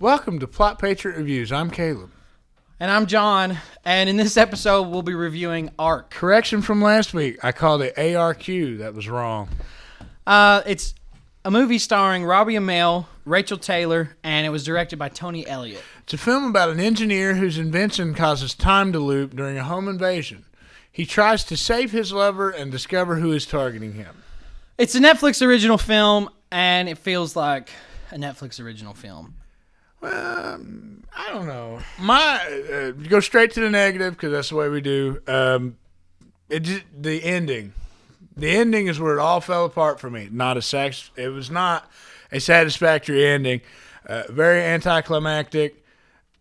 Welcome to Patriot Reviews. I'm Caleb. And I'm John, and in this episode, we'll be reviewing ARQ. Correction from last week. I called it ARQ. That was wrong. It's a movie starring Robbie Amell, Rachel Taylor, and it was directed by Tony Elliott. It's a film about an engineer whose invention causes time to loop during a home invasion. He tries to save his lover and discover who is targeting him. It's a Netflix original film, and it feels like a Netflix original film. Well, I don't know. Go straight to the negative because that's the way we do. The ending. The ending is where it all fell apart for me. It was not a satisfactory ending. Very anticlimactic.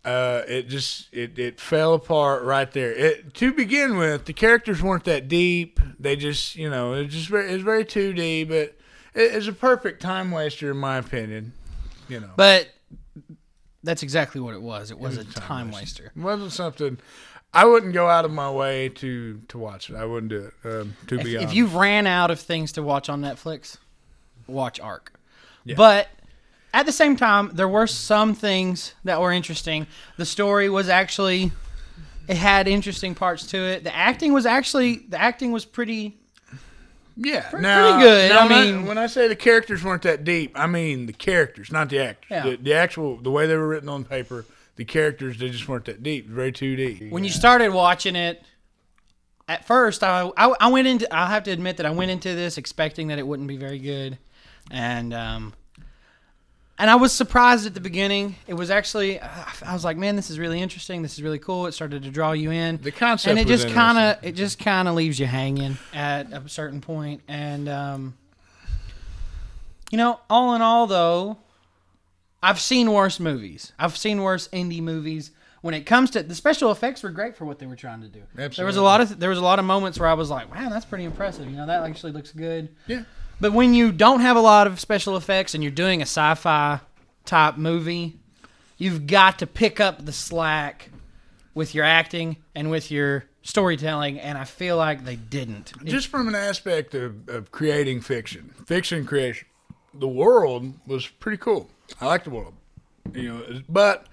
It fell apart right there. To begin with, the characters weren't that deep. They just, it was very 2D, but it's a perfect time waster in my opinion. But that's exactly what it was. It was a time waster. It wasn't something I wouldn't go out of my way to watch it. I wouldn't do it. To be honest, if you ran out of things to watch on Netflix, watch ARQ. Yeah. But at the same time, there were some things that were interesting. The story was it had interesting parts to it. The acting was pretty. Yeah, pretty good. When I say the characters weren't that deep, I mean the characters, not the actors. Yeah. The way they were written on paper, the characters, they just weren't that deep. Very 2D. When you started watching it, at first, I went into. I'll have to admit that I went into this expecting that it wouldn't be very good, and I was surprised at the beginning. It was actually, I was like, man, this is really interesting. This is really cool. It started to draw you in. The concept, and it was just kind of leaves you hanging at a certain point. And all in all, though, I've seen worse movies. I've seen worse indie movies. When it comes to the special effects, were great for what they were trying to do. Absolutely. There was a lot of moments where I was like, wow, that's pretty impressive. That actually looks good. Yeah. But when you don't have a lot of special effects and you're doing a sci-fi type movie, you've got to pick up the slack with your acting and with your storytelling, and I feel like they didn't. Just from an aspect of creating fiction creation, the world was pretty cool. I like the world. But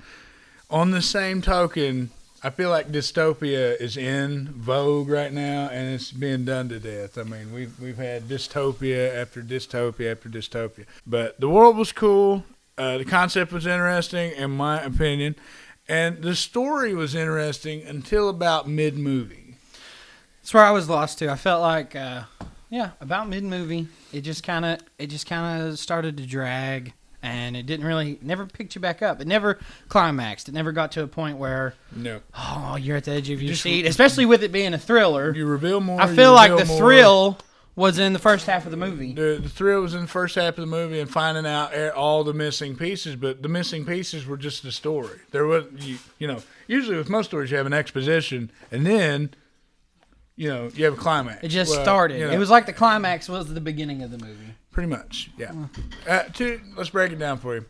on the same token, I feel like dystopia is in vogue right now, and it's being done to death. I mean, we've had dystopia after dystopia after dystopia. But the world was cool. The concept was interesting, in my opinion. And the story was interesting until about mid-movie. That's where I was lost, too. I felt like, about mid-movie, it just kind of started to drag. And it never picked you back up. It never climaxed. It never got to a point where, you're at the edge of your seat. Especially with it being a thriller. You reveal more. I feel like the thrill was in the first half of the movie. The thrill was in the first half of the movie and finding out all the missing pieces. But the missing pieces were just the story. There was, usually with most stories you have an exposition and then, you have a climax. It just started. It was like the climax was the beginning of the movie. Pretty much, yeah. Let's break it down for you.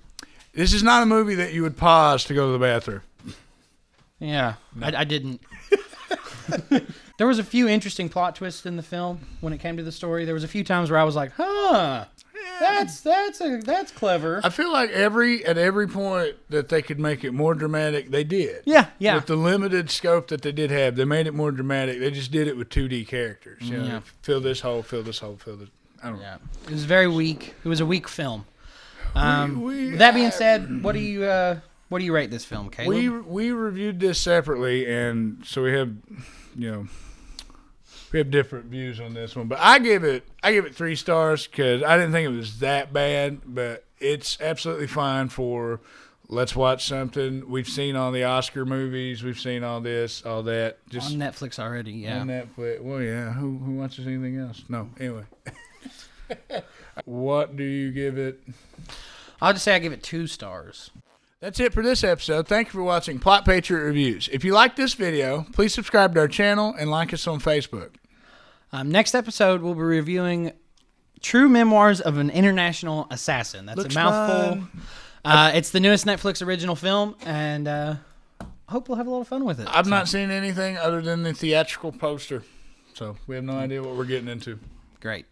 This is not a movie that you would pause to go to the bathroom. Yeah, no. I didn't. There was a few interesting plot twists in the film when it came to the story. There was a few times where I was like, that's clever. I feel like at every point that they could make it more dramatic, they did. Yeah. With the limited scope that they did have, they made it more dramatic. They just did it with 2D characters. Fill this hole, fill this hole, fill this. I don't know. It was very weak. It was a weak film. With that being said, what do you rate this film, Caleb? We reviewed this separately, and so we have different views on this one. But I give it 3 stars because I didn't think it was that bad, but it's absolutely fine for let's watch something. We've seen all the Oscar movies. We've seen all this, all that. Just on Netflix already, yeah. On Netflix. Well, yeah. Who watches anything else? No. Anyway. What do you give it? I'll just say I give it 2 stars. That's it for this episode. Thank you for watching Plot Patriot Reviews. If you like this video, please subscribe to our channel and like us on Facebook. Next episode, we'll be reviewing True Memoirs of an International Assassin. That's Looks a mouthful. It's the newest Netflix original film, and I hope we'll have a lot of fun with it. I've not seen anything other than the theatrical poster, so we have no idea what we're getting into. Great.